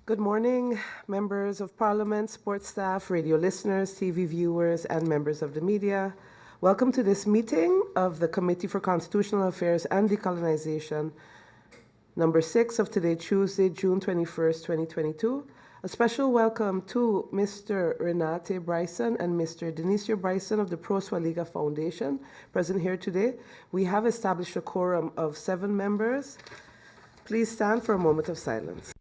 Good morning, members of Parliament, sports staff, radio listeners, TV viewers, and members of the media. Welcome to this meeting of the Committee for Constitutional Affairs and Decolonization, number 6 of today, Tuesday, June 21st, 2022. A special welcome to Mr. Renate Bryson and Mr. Denisio Bryson of the Pro Soualiga Foundation, present here today. We have established a quorum of 7 members. Please stand for a moment of silence.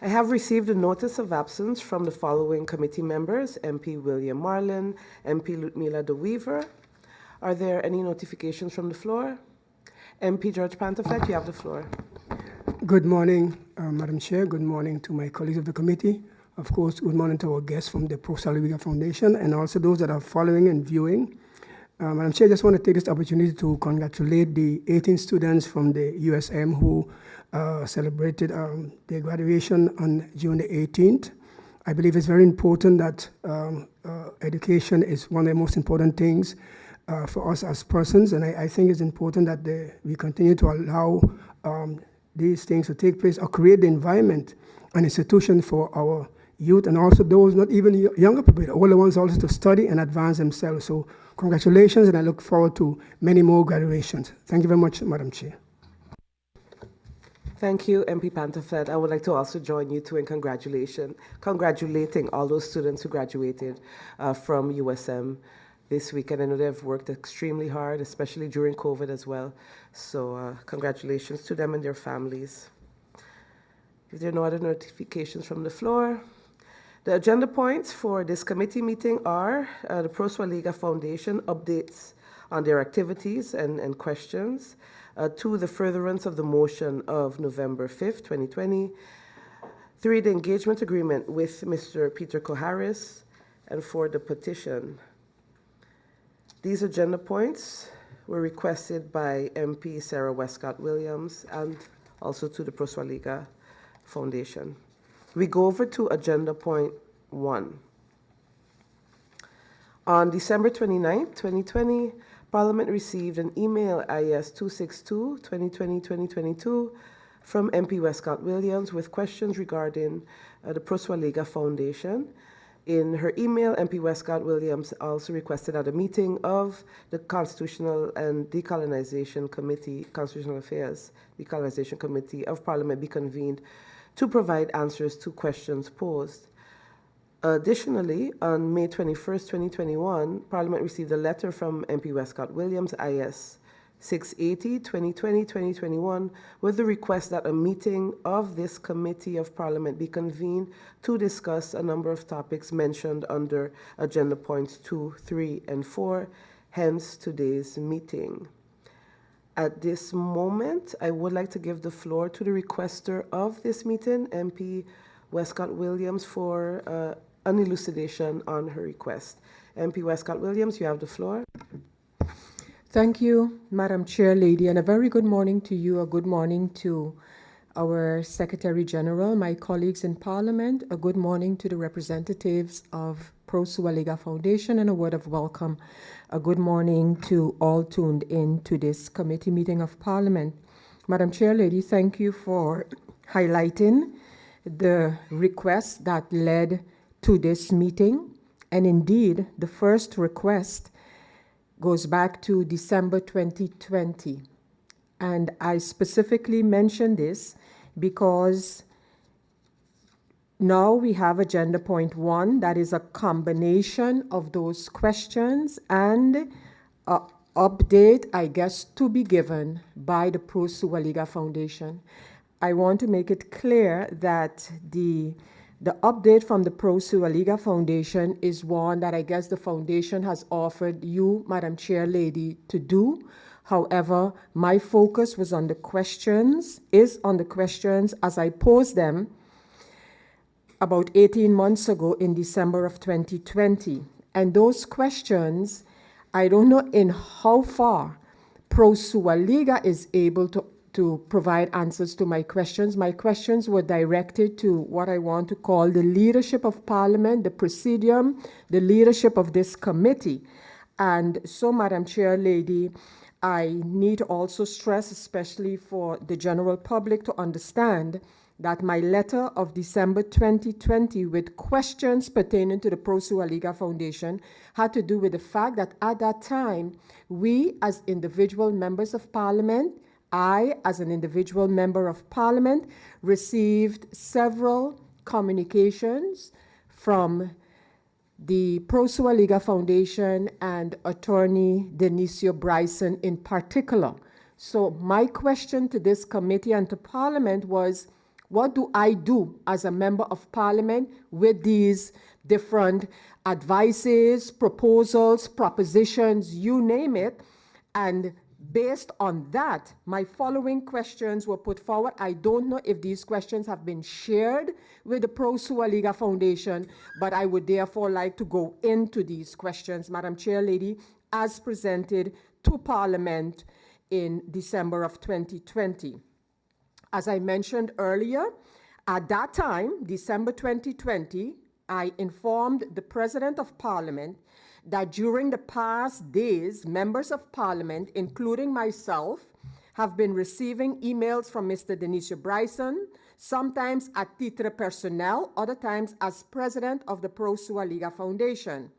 I have received a notice of absence from the following committee members: MP William Marlin, MP Ludmila De Weaver. Are there any notifications from the floor? MP George Pantaflet, you have the floor. Good morning, Madam Chair. Good morning to my colleagues of the committee. Of course, good morning to our guests from the Pro Soualiga Foundation and also those that are following and viewing. Madam Chair, I just want to take this opportunity to congratulate the 18 students from the USM who celebrated their graduation on June the 18th. I believe it's very important that education is one of the most important things for us as persons, and I think it's important that we continue to allow these things to take place or create the environment and institution for our youth and also those not even younger people, all the ones also to study and advance themselves. So congratulations, and I look forward to many more graduations. Thank you very much, Madam Chair. Thank you, MP Pantaflet. I would like to also join you too in congratulating all those students who graduated from USM this weekend. I know they've worked extremely hard, especially during COVID as well. So congratulations to them and their families. If there are no other notifications from the floor, the agenda points for this committee meeting are the Pro Soualiga Foundation updates on their activities and questions, to the furtherance of the motion of November 5th, 2020, 3, the engagement agreement with Mr. Peter Choharis, and 4, the petition. These agenda points were requested by MP S.A. Wescot-Williams and also to the Pro Soualiga Foundation. We go over to agenda point 1. On December 29th, 2020, Parliament received an email IS 262-2020-2022 from MP Wescot-Williams with questions regarding the Pro Soualiga Foundation. In her email, MP Wescot-Williams also requested at a meeting of the Constitutional and Decolonization Committee, Constitutional Affairs Decolonization Committee of Parliament be convened to provide answers to questions posed. Additionally, on May 21st, 2021, Parliament received a letter from MP Wescot-Williams, IS 680-2020-2021, with the request that a meeting of this Committee of Parliament be convened to discuss a number of topics mentioned under agenda points 2, 3, and 4, hence today's meeting. At this moment, I would like to give the floor to the requester of this meeting, MP Wescot-Williams, for an elucidation on her request. MP Wescot-Williams, you have the floor. Thank you, Madam Chair Lady, and a very good morning to you, a good morning to our Secretary General, my colleagues in Parliament, a good morning to the representatives of Pro Soualiga Foundation, and a word of welcome. A good morning to all tuned in to this committee meeting of Parliament. Madam Chair Lady, thank you for highlighting the request that led to this meeting. And indeed, the first request goes back to December 2020. And I specifically mention this because now we have agenda point 1, that is a combination of those questions and an update, I guess, to be given by the Pro Soualiga Foundation. I want to make it clear that the update from the Pro Soualiga Foundation is one that I guess the foundation has offered you, Madam Chair Lady, to do. However, my focus was on the questions, as I posed them about 18 months ago in December of 2020. And those questions, I don't know in how far Pro Soualiga is able to to provide answers to my questions. My questions were directed to what I want to call the leadership of Parliament, the Presidium, the leadership of this committee. And so, Madam Chair Lady, I need to also stress, especially for the general public to understand, that my letter of December 2020 with questions pertaining to the Pro-Soualiga Foundation had to do with the fact that at that time, we as individual members of Parliament, I as an individual member of Parliament, received several communications from the Pro-Soualiga Foundation and attorney Denisio Bryson in particular. So my question to this committee and to Parliament was, what do I do as a member of Parliament with these different advices, proposals, propositions, you name it? And based on that, my following questions were put forward. I don't know if these questions have been shared with the Pro-Soualiga Foundation, but I would therefore like to go into these questions, Madam Chair Lady, as presented to Parliament in December of 2020. As I mentioned earlier, at that time, December 2020, I informed the President of Parliament that during the past days, members of Parliament, including myself, have been receiving emails from Mr. Denisio Bryson, sometimes at titre personnel, other times as President of the Pro-Soualiga Foundation,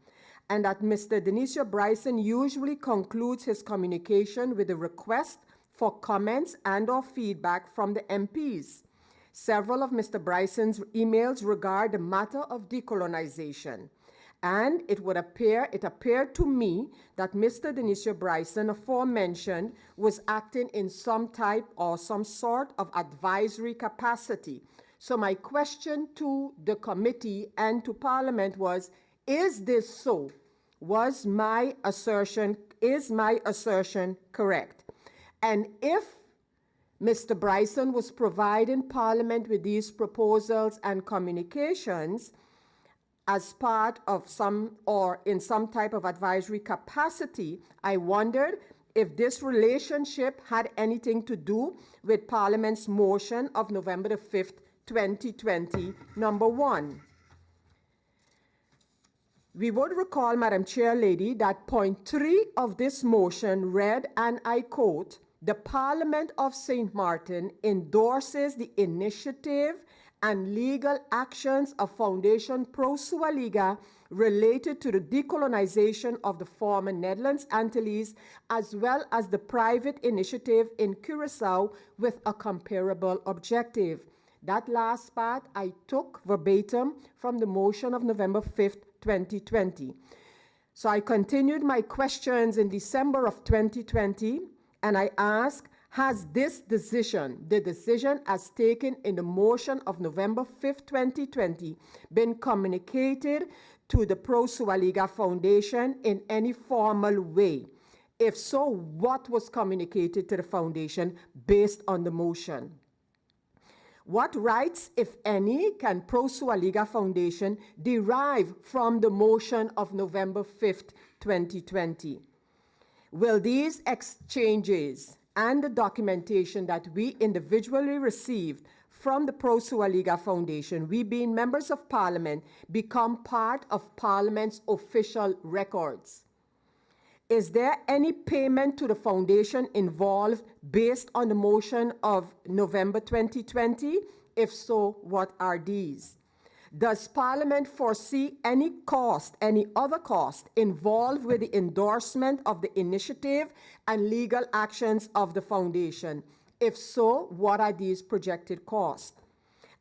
and that Mr. Denisio Bryson usually concludes his communication with a request for comments and or feedback from the MPs. Several of Mr. Bryson's emails regard the matter of decolonization. And it appeared to me that Mr. Denisio Bryson, aforementioned, was acting in some type or some sort of advisory capacity. So my question to the committee and to Parliament was, is this so? Is my assertion correct? And if Mr. Bryson was providing Parliament with these proposals and communications as part of some or in some type of advisory capacity, I wondered if this relationship had anything to do with Parliament's motion of November the 5th, 2020, number 1. We would recall, Madam Chair Lady, that point 3 of this motion read, and I quote, "The Parliament of St. Martin endorses the initiative and legal actions of Foundation Pro-Soualiga related to the decolonization of the former Netherlands Antilles, as well as the private initiative in Curaçao with a comparable objective." That last part I took verbatim from the motion of November 5th, 2020. So I continued my questions in December of 2020, and I asked, has this decision, the decision as taken in the motion of November 5th, 2020, been communicated to the Pro-Soualiga Foundation in any formal way? If so, what was communicated to the Foundation based on the motion? What rights, if any, can Pro-Soualiga Foundation derive from the motion of November 5th, 2020? Will these exchanges and the documentation that we individually received from the Pro-Soualiga Foundation, we being members of Parliament, become part of Parliament's official records? Is there any payment to the Foundation involved based on the motion of November 2020? If so, what are these? Does Parliament foresee any cost, any other cost involved with the endorsement of the initiative and legal actions of the Foundation? If so, what are these projected costs?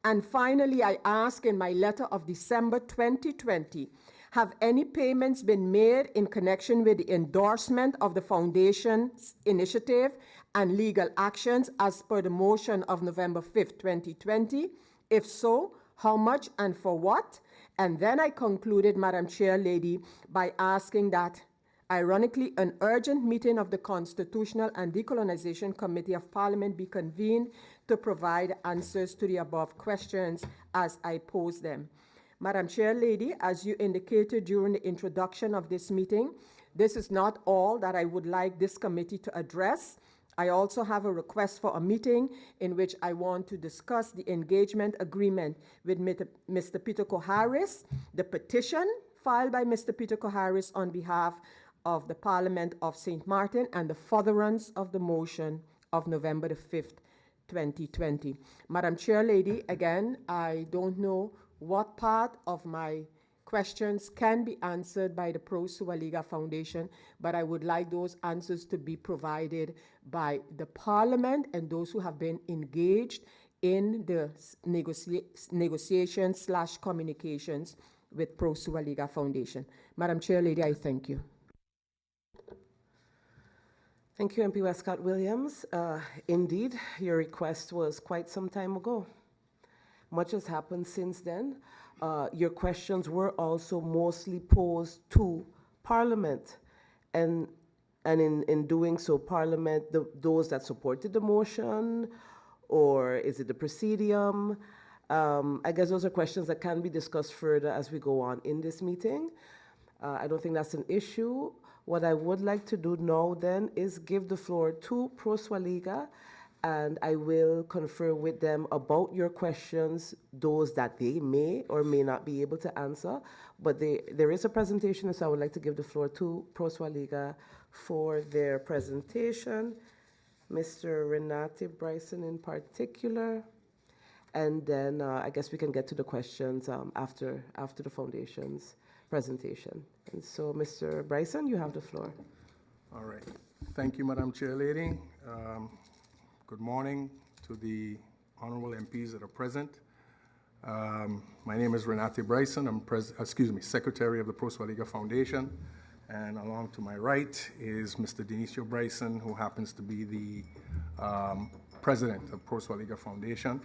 And finally, I ask in my letter of December 2020, have any payments been made in connection with the endorsement of the Foundation's initiative and legal actions as per the motion of November 5th, 2020? If so, how much and for what? And then I concluded, Madam Chair Lady, by asking that, ironically, an urgent meeting of the Constitutional and Decolonization Committee of Parliament be convened to provide answers to the above questions as I pose them. Madam Chair Lady, as you indicated during the introduction of this meeting, this is not all that I would like this committee to address. I also have a request for a meeting in which I want to discuss the engagement agreement with Mr. Peter Choharis, the petition filed by Mr. Peter Choharis on behalf of the Parliament of St. Martin, and the furtherance of the motion of November the 5th, 2020. Madam Chair Lady, again, I don't know what part of my questions can be answered by the Pro-Soualiga Foundation, but I would like those answers to be provided by the Parliament and those who have been engaged in the negotiations/communications with Pro-Soualiga Foundation. Madam Chair Lady, I thank you. Thank you, MP Wescot-Williams. Indeed, your request was quite some time ago. Much has happened since then. Your questions were also mostly posed to Parliament, and in doing so, Parliament, those that supported the motion, or is it the Presidium? I guess those are questions that can be discussed further as we go on in this meeting. I don't think that's an issue. What I would like to do now then is give the floor to Pro-Soualiga, and I will confer with them about your questions, those that they may or may not be able to answer. But there is a presentation, so I would like to give the floor to Pro-Soualiga for their presentation. Mr. Renate Bryson in particular. And then I guess we can get to the questions after the Foundation's presentation. And so, Mr. Bryson, you have the floor. All right. Thank you, Madam Chair Lady. Good morning to the honorable MPs that are present. My name is Renate Bryson. I'm Secretary of the Pro-Soualiga Foundation. And along to my right is Mr. Denicio Bryson, who happens to be the President of Pro-Soualiga Foundation.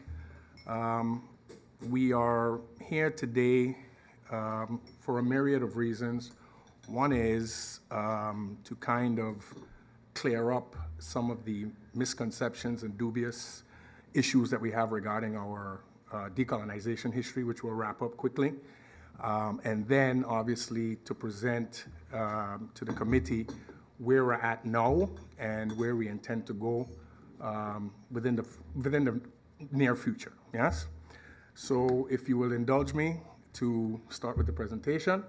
We are here today for a myriad of reasons. One is to kind of clear up some of the misconceptions and dubious issues that we have regarding our decolonization history, which we'll wrap up quickly. And then, obviously, to present to the committee where we're at now and where we intend to go within the near future. Yes? So if you will indulge me to start with the presentation.